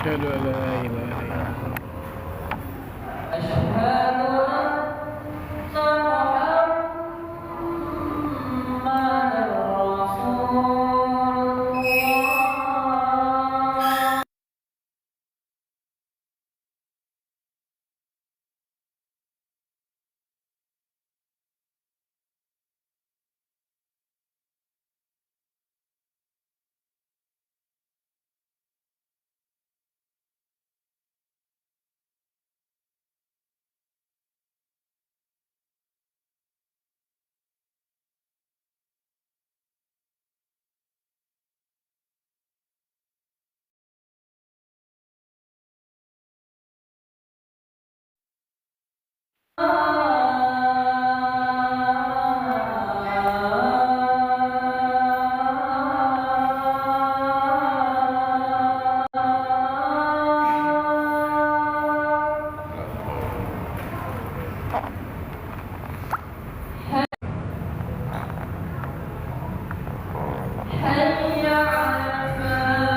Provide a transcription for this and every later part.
أشهد أن لا إله إلا الله. أشهد أن محمدًا رسول الله. حي على الفلاح.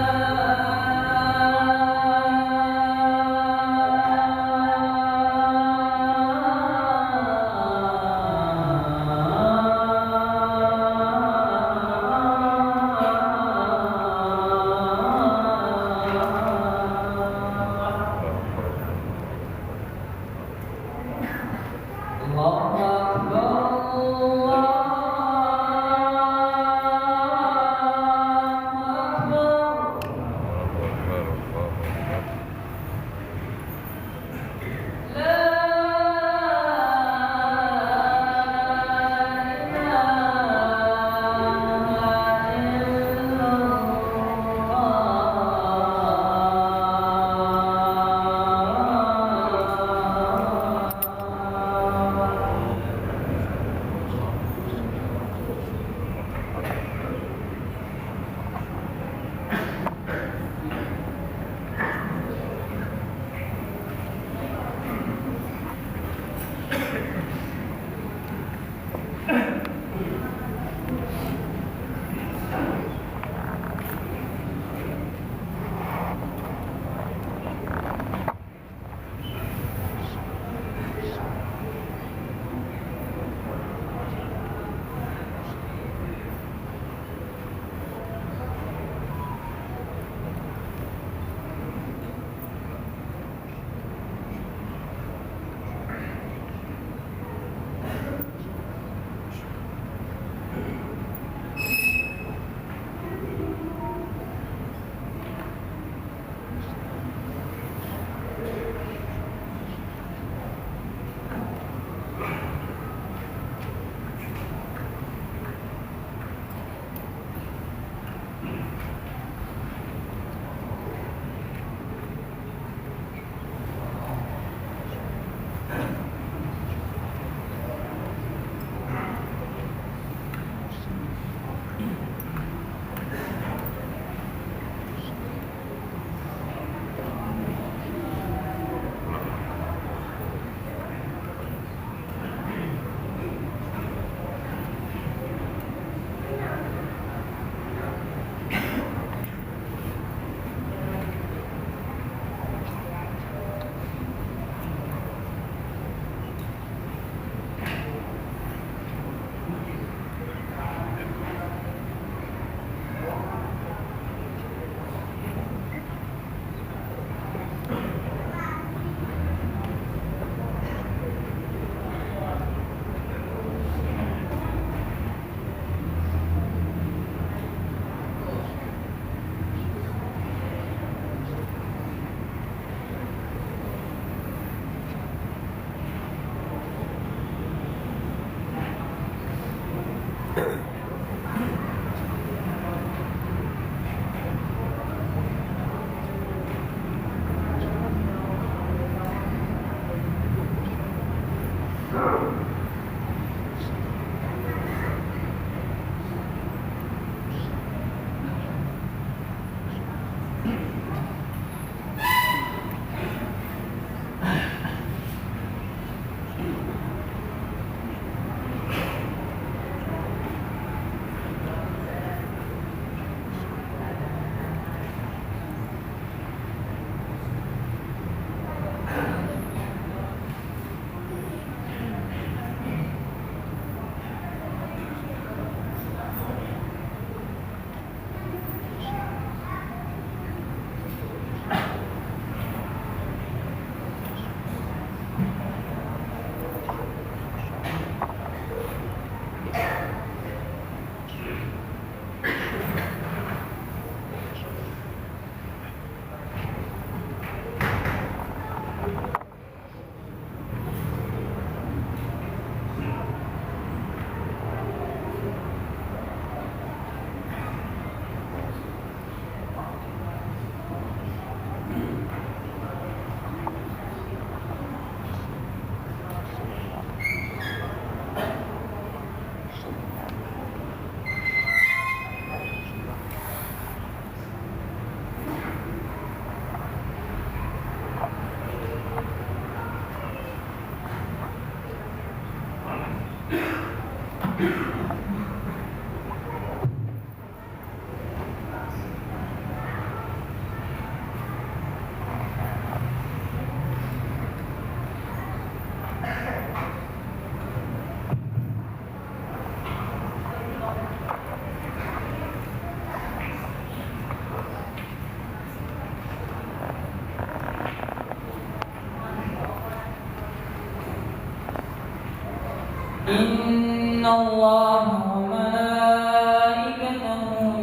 إن الله وملائكته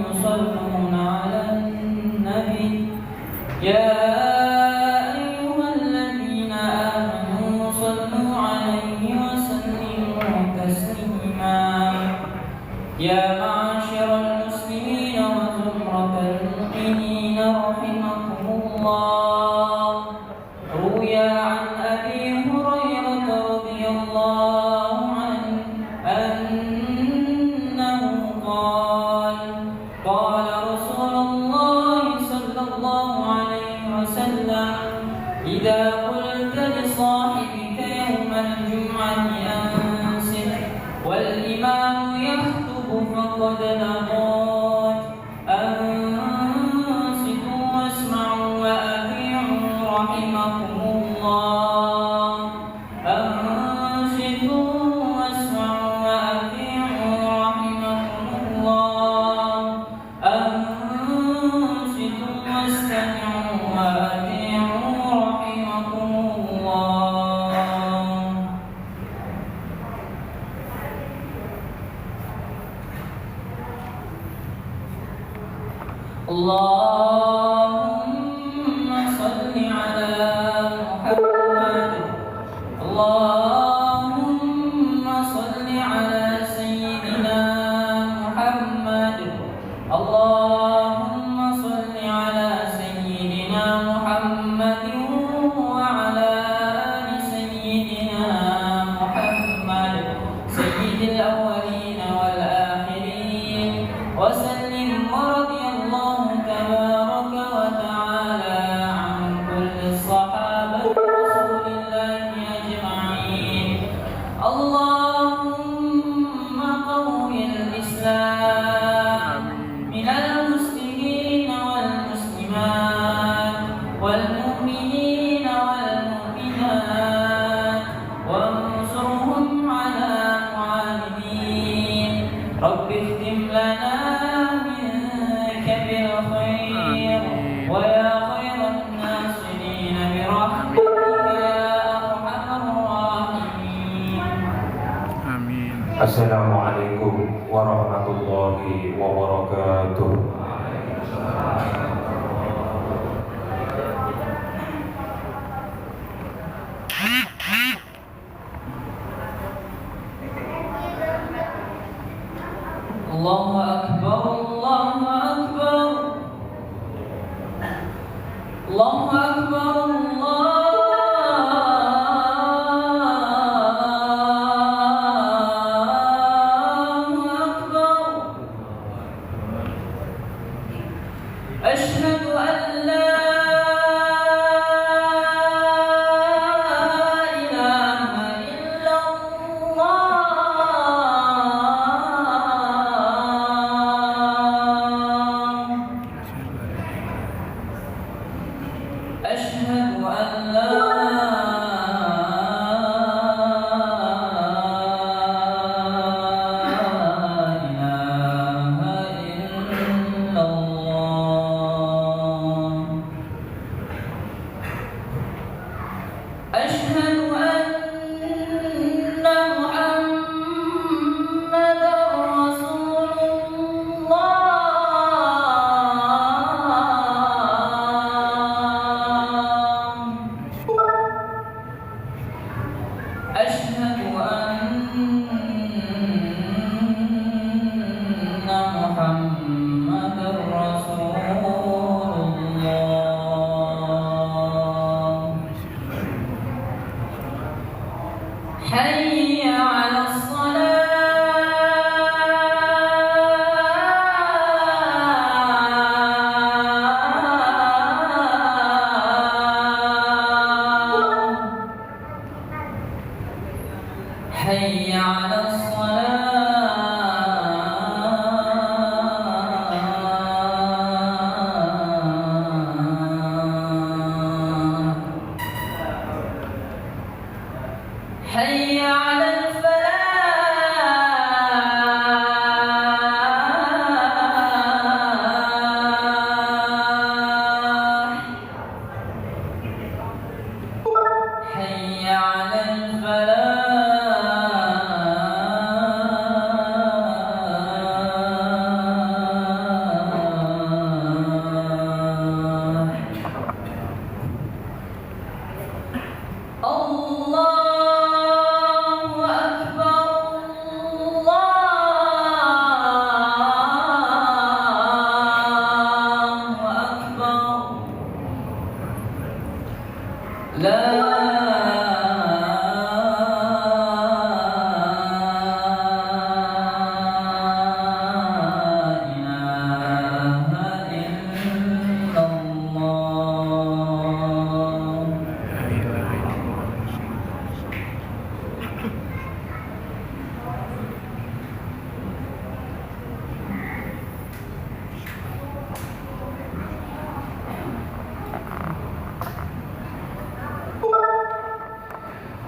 يصلون على النبي يا أيها الذين آمنوا صلوا عليه وسلموا تسليما يا معاشر المسلمين وزمرة المؤمنين رحمكم الله روي عن أبي هريرة رضي الله عنه أنه قال قال رسول الله صلى الله عليه وسلم إذا قلت لصاحبك يوم الجمعة أنصت والإمام يخطب فقد لغوت أنصتوا واسمعوا وأطيعوا رحمكم الله أنصتوا واسمعوا وأطيعوا رحمكم الله أنصتوا واستمعوا وأطيعوا رحمكم الله. اللهم صل على محمد اللهم صل على سيدنا محمد اللهم صل على سيدنا محمد وعلى آل سيدنا محمد سيد الأولين والآخرين وسلم ورضي الله تبارك وتعالى عن كل الصحابة رسول الله أجمعين. اللهم قوي الإسلام من المسلمين والمسلمات والمؤمنين والمؤمنات وانصرهم على معاندين. رب اختم لنا منك بالخير ويا خير الناصرين برحمتك يا أرحم الراحمين. آمين. Assalamualaikum warahmatullahi wabarakatuh. Allahu Akbar, Allahu Akbar, Allahu Akbar, Allahu Akbar. Asyhadu an la ilaha illallah. أشهد أن لا إله إلا الله.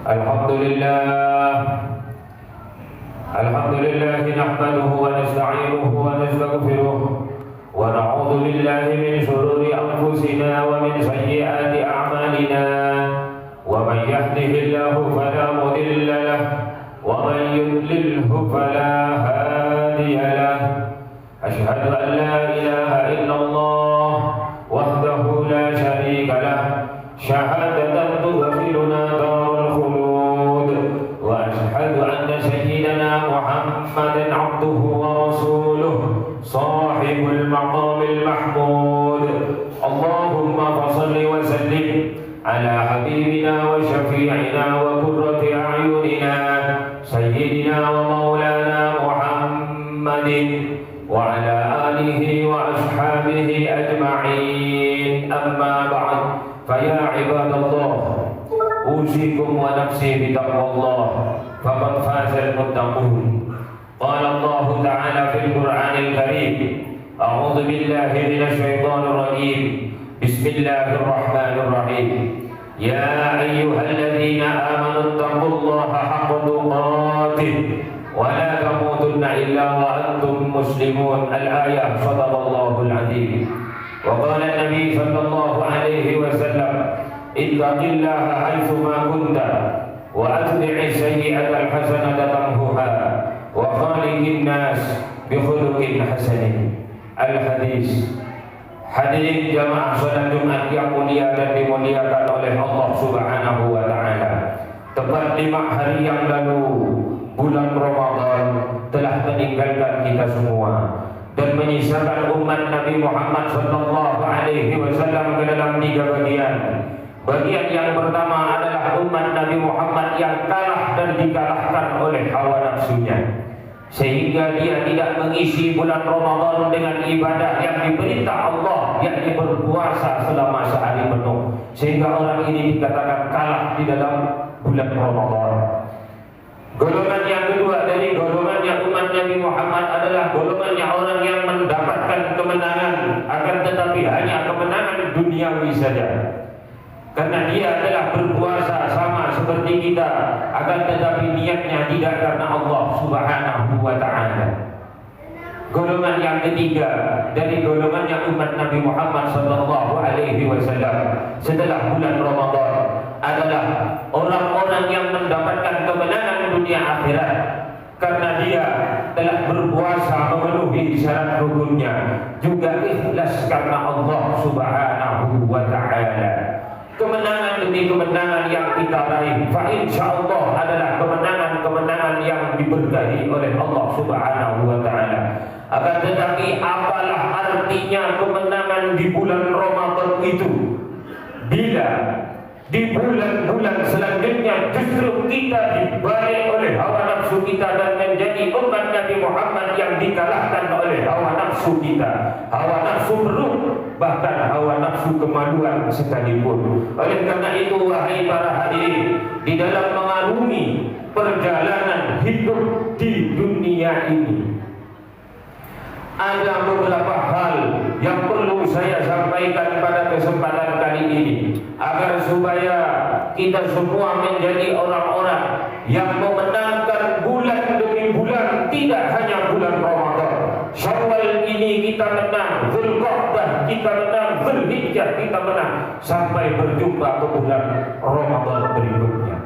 Alhamdulillah nahmaduhu wa nasta'inuhu wa nastaghfiruh wa na'udzu billahi min shururi anfusina wa min sayyiati a'malina wa man yahdihillahu fala mudilla lahu wa man yudlilhu fala hadiya lahu. Asyhadu an la ilaha illallah wahdahu la syarika lahu syahadatan tughfiruna darul khulud wa asyhadu anna sayyidana Muhammadan abduhu wa rasuluh sahibul maqamil mahmud. Allahumma fassalli wa sallim ala habibina wa syafi'ina wa qurrati a'yunina sayyidina wa maulana Muhammadin wa ala alihi wa ashabihi ajma'in. Amma ba'd, faya ibadallah, usikum wa nafsi bitaqwallah, faqad fazal muttaqun. Qala Allah Ta'ala fil Qur'anil Karim, a'udzu billahi minasy syaithanir rajim. Bismillahirrahmanirrahim. Ya ayyuhalladzina amanu taqullaha haqqa tuqatih wa la tamutunna illa wa antum muslimun. Al-ayah. Shadaqallahul azim. Wa qala an-nabi sallallahu alaihi wasallam, ittaqillaha haitsu ma kunta wa atbi'i sayyi'atal hasanata tamhuha wa khaliqin nas bi khuluqin hasanin. Al-hadis. Hadirin jamaah salat Jumat yang mulia dan dimuliakan oleh Allah Subhanahu wa taala. Tepat 5 hari yang lalu bulan Ramadan telah meninggalkan kita semua dan menyisakan umat Nabi Muhammad sallallahu alaihi wasallam ke dalam 3 bagian. Bagian yang pertama adalah umat Nabi Muhammad yang kalah dan dikalahkan oleh hawa nafsunya, sehingga dia tidak mengisi bulan Ramadan dengan ibadah yang diperintah Allah, yakni berpuasa selama sehari penuh, sehingga orang ini dikatakan kalah di dalam bulan Ramadan. Golongan yang kedua dari golongannya umat Nabi Muhammad adalah golongannya orang yang mendapatkan kemenangan, akan tetapi hanya kemenangan duniawi saja. Karena dia telah berpuasa sama seperti kita, akan tetapi niatnya tidak karena Allah Subhanahu wa ta'ala. Golongan yang ketiga dari golongannya umat Nabi Muhammad sallallahu alaihi wasallam setelah bulan Ramadan adalah orang-orang yang mendapatkan kemenangan dunia akhirat karena dia telah berpuasa memenuhi syarat rukunnya, juga ikhlas karena Allah Subhanahu wa ta'ala. Kemenangan demi kemenangan yang kita raih, fa insyaallah adalah kemenangan-kemenangan yang diberkahi oleh Allah Subhanahu wa taala. Akan tetapi apalah artinya kemenangan di bulan Ramadan itu bila di bulan-bulan selanjutnya justru kita dibalik oleh hawa nafsu kita dan menjadi umat Nabi Muhammad yang dikalahkan oleh hawa nafsu kita, hawa nafsu perut, bahkan hawa nafsu kemaluan sekalipun. Oleh karena itu, wahai para hadirin, di dalam mengarungi perjalanan hidup di dunia ini, ada beberapa hal yang perlu saya sampaikan pada kesempatan kali ini, agar supaya kita semua menjadi orang-orang yang memenangkan bulan demi bulan, tidak hanya bulan Ramadan. Syawal ini kita menang, Dzulqa'dah kita menang, Dzulhijjah kita menang, sampai berjumpa ke bulan Ramadan berikutnya.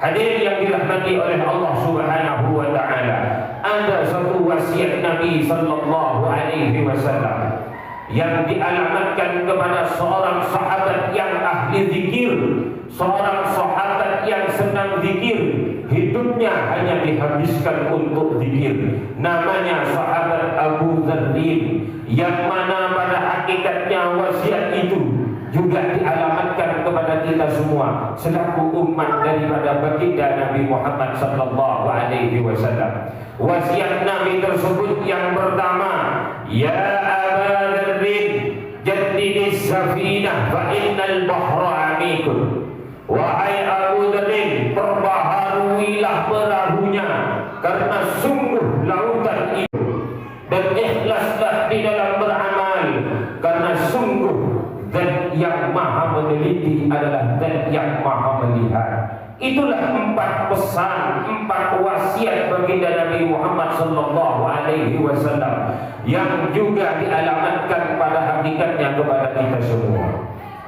Hadirin yang dirahmati oleh Allah Subhanahu wa taala, ada satu wasiat Nabi sallallahu alaihi wasallam yang dialamatkan kepada seorang sahabat yang ahli zikir, seorang sahabat yang senang zikir, hidupnya hanya dihabiskan untuk zikir. Namanya sahabat Abu Dzarrin, yang mana pada hakikatnya wasiat itu juga dialamatkan kepada kita semua selaku umat daripada baginda Nabi Muhammad sallallahu alaihi wasallam. Wasiat Nabi tersebut yang pertama, ya Aba Dzarrin, jaddidis safinah fa innal bahra amikun. Wahai Abu Dzarrin, perbaharuilah perahunya karena sungguh lautan itu, dan ikhlaslah di dalam beramal karena sungguh Zat yang maha meneliti adalah Zat yang maha melihat. Itulah 4 pesan, 4 wasiat baginda Nabi Muhammad sallallahu alaihi wasallam yang juga dialamatkan pada hakikatnya kepada kita semua.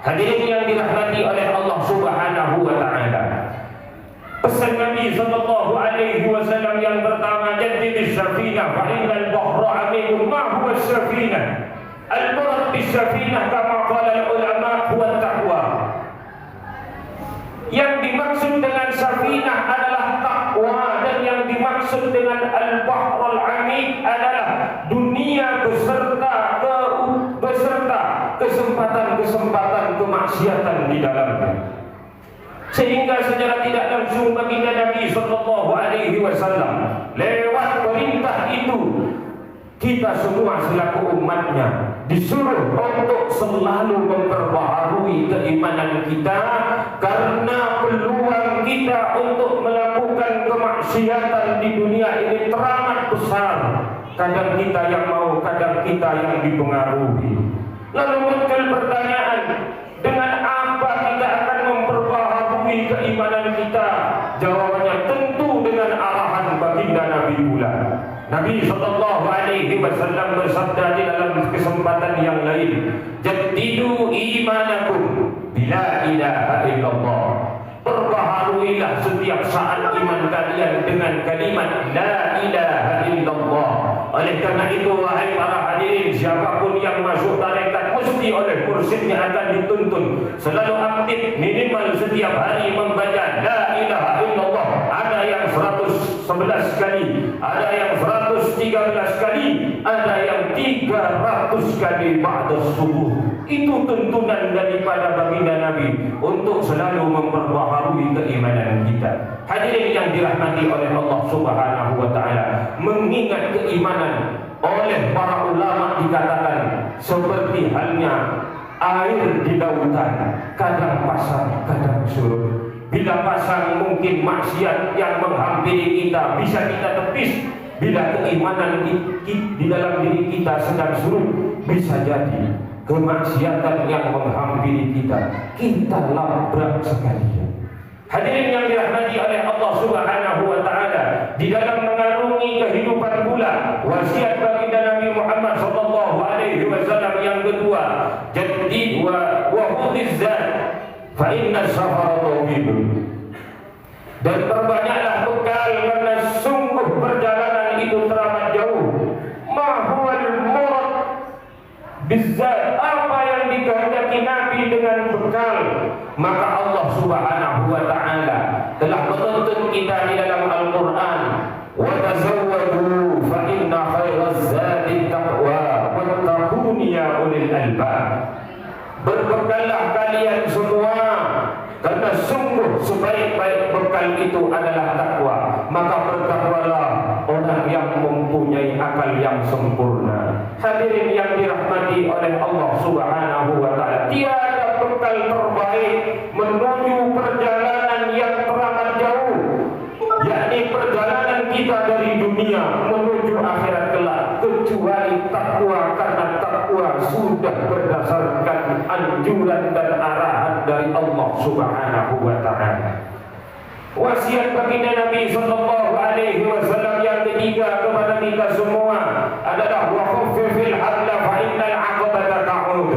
Hadirin yang dirahmati oleh Allah Subhanahu wa taala. Pesan Nabi sallallahu alaihi wasallam yang pertama, jaddid as-safinah fa innal bahra amikum ma huwa as-safinah. Al-murad bis-safinah kama qala al-ulama huwa at-taqwa. Yang dimaksud dengan safinah adalah takwa, dan yang dimaksud dengan al-bahrul amik adalah dunia beserta kesempatan-kesempatan kemaksiatan di dalamnya. Sehingga secara tidak langsung baginda Nabi sallallahu alaihi wasallam lewat perintah itu, kita semua selaku umatnya disuruh untuk selalu memperbaharui keimanan kita, karena peluang kita untuk melakukan kemaksiatan di dunia ini teramat besar. Kadang kita yang mau, kadang kita yang dipengaruhi. Lalu muncul pertanyaan, dengan apa kita akan memperbaharui keimanan kita? Jawabannya tentu dengan arahan baginda Nabi pula. Nabi sallallahu alaihi wasallam bersabda di dalam kesempatan yang lain, jaddidu imanakum bila ilaha illallah. Perbaharuilah setiap saat iman kalian dengan kalimat la ilaha illallah. Oleh karena itu, wahai para hadirin, siapapun yang masuk tarekat mesti oleh mursyidnya akan dituntun selalu aktif minimal setiap hari membaca la ilaha illallah. Ada yang 111 kali, ada yang 113 kali, ada yang 300 kali ba'da subuh. Itu tuntunan daripada baginda Nabi untuk selalu memperbaharui keimanan kita. Hadirin yang dirahmati oleh Allah Subhanahu wa taala, mengingat keimanan oleh para ulama dikatakan seperti halnya air di lautan, kadang pasang, kadang surut. Bila pasang mungkin maksiat yang menghampiri kita bisa kita tepis. Bila keimanan di dalam diri kita sedang surut, bisa jadi kemaksiatan yang menghampiri kita labrak sekalian. Hadirin yang dirahmati oleh Allah Subhanahu wa taala, di dalam mengarungi kehidupan pula wasiat baginda Nabi Muhammad sallallahu alaihi wasallam yang kedua, jaddid wa hudhiz zat fa inna safara tawil. Dan perbanyaklah bekal, karena sungguh perjalanan itu teramat jauh. Ma huwal murad bizzat, apa yang dikehendaki Nabi dengan bekal, maka Allah Subhanahu wa taala telah menuntut kita di dalam Al-Qur'an, wa tazawwadu fa inna khairaz zadi taqwa wattaquni ya ulil albab. Berbekallah kalian semua, karena sungguh sebaik-baik bekal itu adalah takwa. Maka bertakwalah orang yang mempunyai akal yang sempurna. Hadirin yang dirahmati oleh Allah Subhanahu wa taala, tiada bekal terbaik menuju perjalanan yang teramat jauh, yakni perjalanan kita dari dunia menuju akhirat kelak, kecuali takwa, karena takwa sudah berdasarkan anjuran dan arahan dari Allah Subhanahu wa taala. Wasiat baginda Nabi sallallahu alaihi wasallam yang ketiga kepada kita semua adalah wa khaffifil hadla fa innal 'aqabata ta'ud.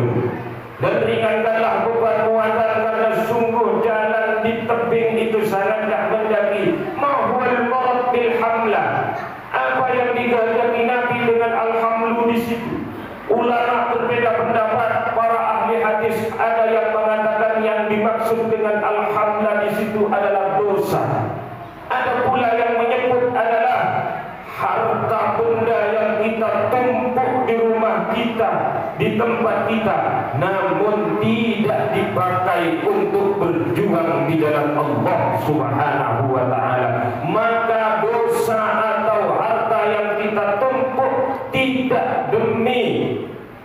Dan ringankanlah beban muatan, karena sungguh jalan di tebing itu sangatlah mendaki. Ma huwal murad bil hamla, apa yang dikehendaki Nabi dengan al-hamlu di situ? Ulama berbeda pendapat. Para ahli hadis ada yang mengatakan yang dimaksud dengan al-hamla di situ adalah dosa. Ada pula yang menyebut adalah harta benda yang kita tumpuk di rumah kita, di tempat kita, namun tidak dipakai untuk berjuang di jalan Allah Subhanahu wa taala. Maka dosa atau harta yang kita tumpuk tidak demi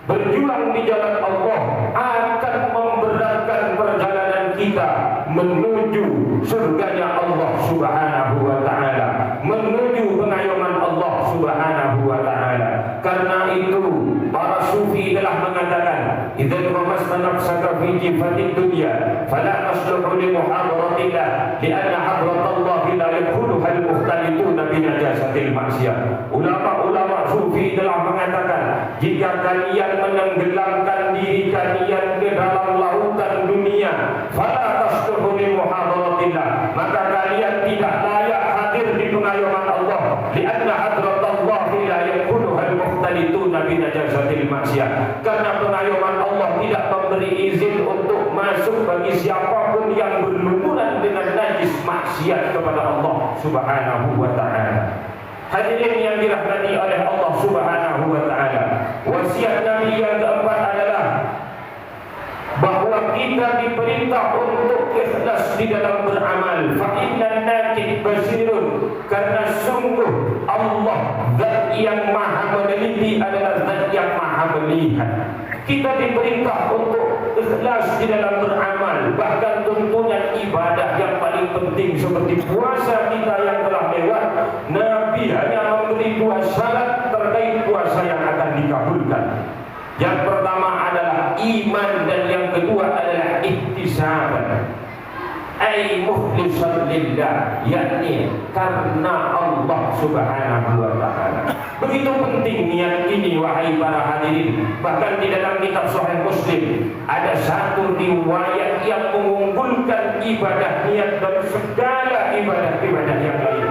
berjuang di jalan Allah akan memberatkan perjalanan kita menuju surganya Allah Subhanahu wa taala, menuju pengayoman Allah Subhanahu wa taala. Karena itu para sufi telah mengatakan mengatakan, "Idzal ramasta nafsaka fi jifatid dunya, fala tasluhu li muhadaratillah, li'anna hadratallah la yakuluha al-mukhtalituna bi najasatil maksiyah." Ulama-ulama sufi telah mengatakan, jika kalian menenggelamkan diri kalian ke dalam lautan dunia, fala tasluhu li muhadaratillah, maka kalian tidak layak hadir di pengayoman Allah, li'anna hadratallah la yakuluha al-mukhtalituna bi najasatil maksiyah, karena pengayoman Allah tidak memberi izin untuk masuk bagi siapapun yang berlumuran dengan najis maksiat kepada Allah Subhanahu wa ta'ala. Hadirin yang dirahmati oleh Allah Subhanahu wa ta'ala, wasiat Nabi yang keempat adalah bahwa kita diperintah untuk ikhlas di dalam beramal. Fa innan nakid basirun, karena sungguh Allah zat yang maha meneliti adalah zat yang maha melihat. Kita diperintah untuk ikhlas di dalam beramal. Bahkan tuntunan ibadah yang paling penting seperti puasa kita yang telah lewat, Nabi hanya memberi dua syarat terkait puasa yang akan dikabulkan. Yang pertama adalah iman, dan yang kedua adalah ihtisaban, ay mukhlishan lillah, yakni karena Allah Subhanahu wa ta'ala. Begitu penting niat ini, wahai para hadirin. Bahkan di dalam kitab Sahih Muslim ada satu riwayat yang mengunggulkan ibadah niat dan segala ibadah-ibadah yang lain.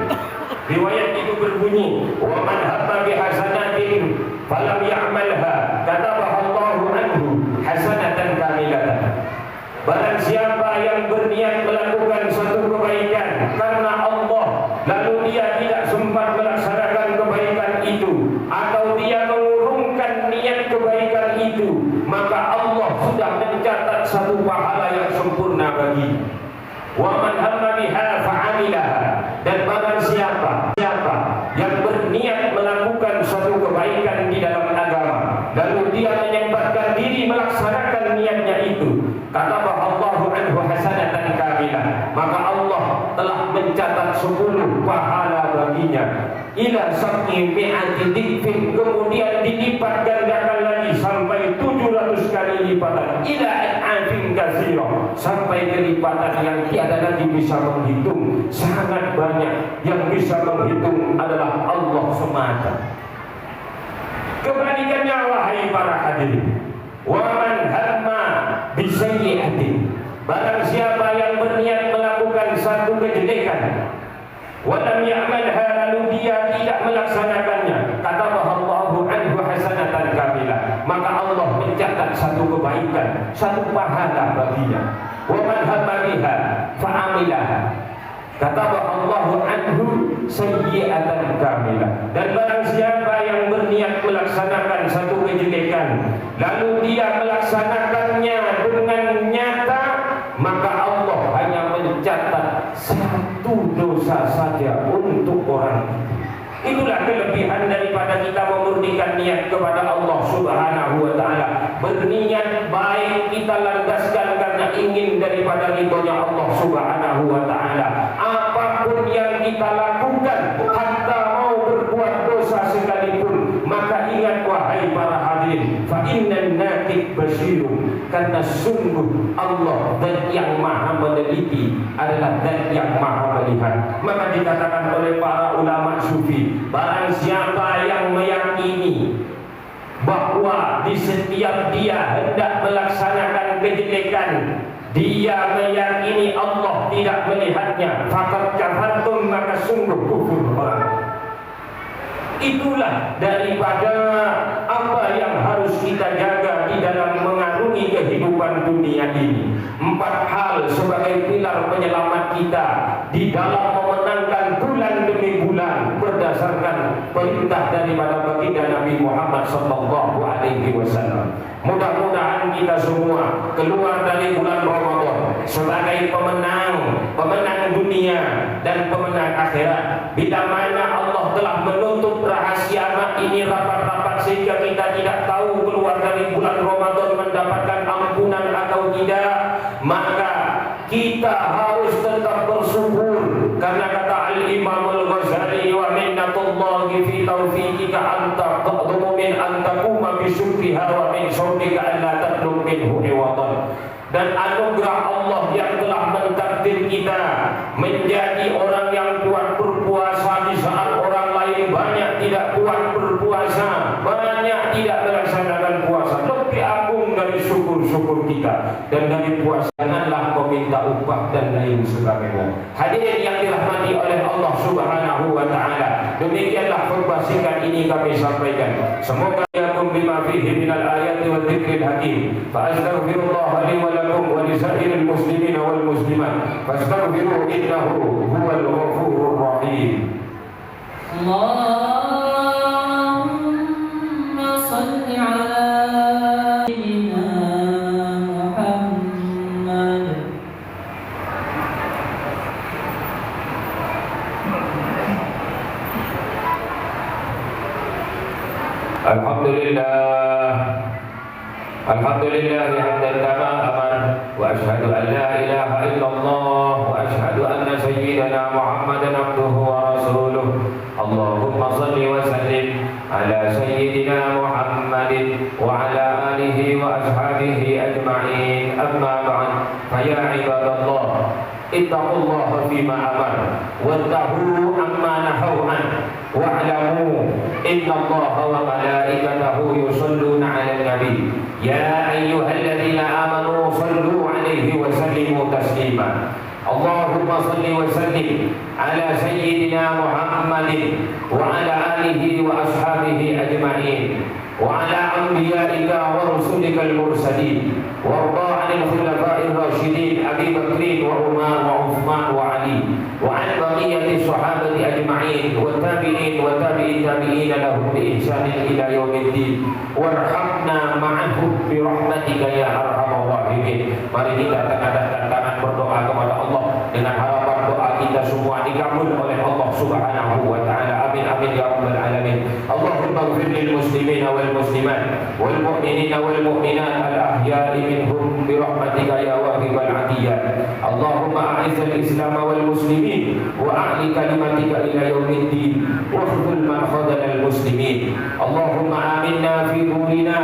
Riwayat itu berbunyi, "Wa man hatta bi hasanatin falam ya'malha, katabaha Allahu anhu hasanatan kamilatan." Barang siapa yang berniat melakukan satu kebaikan karena Allah, lalu dia tidak sempat melaksanakan kebaikan itu, atau dia mengurungkan niat kebaikan itu, maka Allah sudah mencatat satu pahala yang sempurna bagi. Wa man hamma biha fa'amilaha, dan barang siapa yang berniat melakukan suatu kebaikan di dalam agama, lalu dia menyempatkan diri melaksanakan niatnya itu, kata Allahu anhu hasanatan kamilah, maka Allah telah mencatat 10 pahala baginya. Ila sab'i mi'ati dhifin, kemudian dilipat gandakan lagi sampai 700 kali lipatan. Ila al'afin katsira, sampai kelipatan yang tiada lagi bisa menghitung. Sangat banyak, yang bisa menghitung adalah Allah semata. Kebalikannya, wahai para hadirin, wa man hamma bisayyi'atin, barang siapa yang berniat melakukan satu kejelekan, wa lam ya'malha, lalu dia tidak melaksanakannya, katabaha Allahu anhu hasanatan kamilah, maka Allah mencatat satu kebaikan, satu pahala baginya. Wa man hamma biha fa'amilaha, katabaha Allahu anhu sayyi'atan kamilah, dan barang siapa yang berniat melaksanakan satu kejelekan, lalu dia melaksanakannya dengan nyata, maka Allah hanya mencatat satu dosa saja untuk orang itu. Itulah kelebihan daripada kita memurnikan niat kepada Allah Subhanahu wa ta'ala. Berniat baik kita landaskan karena ingin daripada ridhonya Allah Subhanahu wa ta'ala. Apapun yang kita lakukan, hatta mau berbuat dosa sekalipun, maka ingat wahai para hadirin, fa innan nakid basirun, karena sungguh Allah dan yang maha meneliti adalah dan yang maha melihat. Maka dikatakan oleh para ulama sufi, barang siapa yang meyakini bahwa di setiap dia hendak melaksanakan kejelekan, dia meyakini Allah tidak melihatnya, faqad kafartum, maka sungguh kufur orang. Itulah daripada apa yang harus kita jaga di dalam mengarungi kehidupan dunia ini. 4 hal sebagai pilar penyelamat kita di dalam memenangkan bulan demi bulan berdasarkan perintah daripada baginda Nabi Muhammad SAW. Mudah-mudahan kita semua keluar dari bulan Ramadan sebagai pemenang dunia dan pemenang akhirat. Bila mana Allah telah menutup rahasia ini rapat-rapat sehingga kita tidak tahu keluar dari bulan Ramadan mendapatkan ampunan atau tidak, maka kita harus tetap bersyukur, karena kata Al-Imam Al-Ghazali, wa minnatullahi fi taufiqika anta taqdumu min an taquma bi syukriha wa min syukrika alla tatlub minhu iwadan. Dan anugerah Allah yang telah mentakdir kita menjadi orang yang kuat berpuasa di saat orang lain banyak tidak kuat berpuasa, banyak tidak melaksanakan puasa. Lebih agung dari syukur-syukur kita dan dari puasa. Janganlah meminta upah dan lain sebagainya. Hadirin yang dirahmati oleh Allah Subhanahu wa taala, demikianlah khutbah singkat ini kami sampaikan. Semoga yakum bima fihi minal ayati wa dzikril hakim. Fa astaghfirullah li wa lakum wa li sa'iril muslimin wal muslimat. Fastaghfiruhu innahu huwal ghafurur rahim. Allahumma salli ala sayyidina Muhammad. Alhamdulillah hamdan kama amar wa ashhadu an la ilaha illallah wa ashhadu anna sayyidana Muhammadan abduhu wa rasuluh. Allahumma salli wa sallim ala sayyidina Muhammadin wa ala alihi wa ashabihi ajma'in. Amma ba'd, fa ya ibadallah, ittaqullaha fima amar wattahu amma nahaw an wa'lamu innallaha wa malaikatahu yusalluna 'alan nabi ya ayyuhalladzina amanu sallu 'alaihi wa sallimu taslima. Allahumma salli wa sallim ala sayyidina Muhammadin wa ala alihi wa ashabihi ajma'in wa ala anbiya'ika wa rusulika al-mursalin warda 'anil khulafa'ir rasyidin Abi Bakrin wa Umar wa Uthman wa Ali wa 'an baqiyati sahabati ajma'in wa tabi'in wa tabi'in tabi'in lahum bi ihsanin ila yaumiddin warhamna ma'ahum bi rahmatika ya arhamar rahimin. Mari kita tengahkan tangan berdoa kepada Allah dengan harapan doa kita semua dikabul oleh Allah Subhanahu wa taala. Amin amin ya rabbal alamin. Allahumma ighfir lil muslimina wal muslimat wal mu'minina wal mu'minat al ahya'i minhum bi rahmatika ya wahibal atiyat. Allahumma a'izzal islam wal muslimin wa a'li kalimatika ila yaumiddin wa khudhul man khadala al muslimin. Allahumma aminna fi durina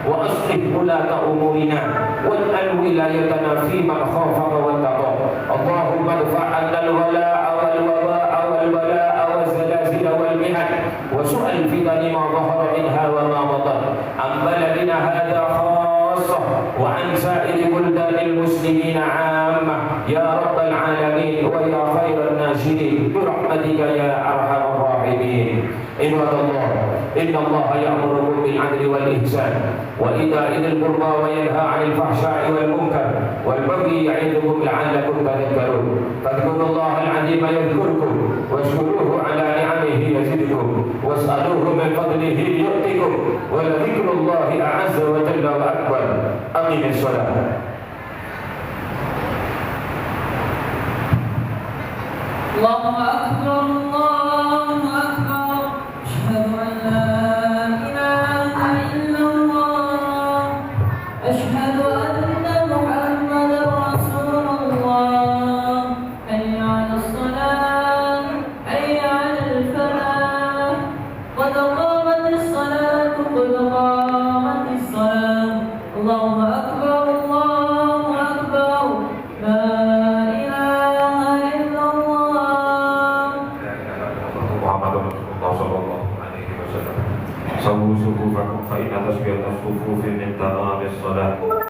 wa aslih ulata umurina wal wilayatana fi man khafaka wa taqa. Allahumma dfa' 'anna al-wala'a wal waba'a wal bala'a wal zalazil wal mihan wa su'al fitani ma dhahara minha wa ma batan. Am baladina hadha khassah wa an sa'iri buldanil muslimin 'ammah ya rabbal alamin wa ya khairan nasirin bi rahmatika ya arhamar rahimin. Ibadallah, innallaha ya'muru bil 'adli wal ihsan wa ita'i dzil qurba wa yanha 'anil fahsya'i wal munkar wal baghi ya'idhukum la'allakum tadhakkarun. Fadhkurullaha al-'azima yadhkurkum washkuruhu 'ala ni'amihi yazidkum was'aluhu min fadlihi yu'tikum wa la dhikrullahi a'azza wa jalla wa akbar. Aqimis shalah. Allahu akbar, Allahu akbar. Asyhadu an la ilaha illallah. Asyhadu anna Muhammadar Rasulullah. Hayya 'alas salat, hayya 'alal falah. Qad qamatis salatu, qad qamatis salat. Allahu akbar, Allahu akbar. La ilaha illallah. Muhammadur Rasulullah sallallahu alaihi wasallam. Sawu sufufakum fa inna tasbihata sufufi min tamamis salat.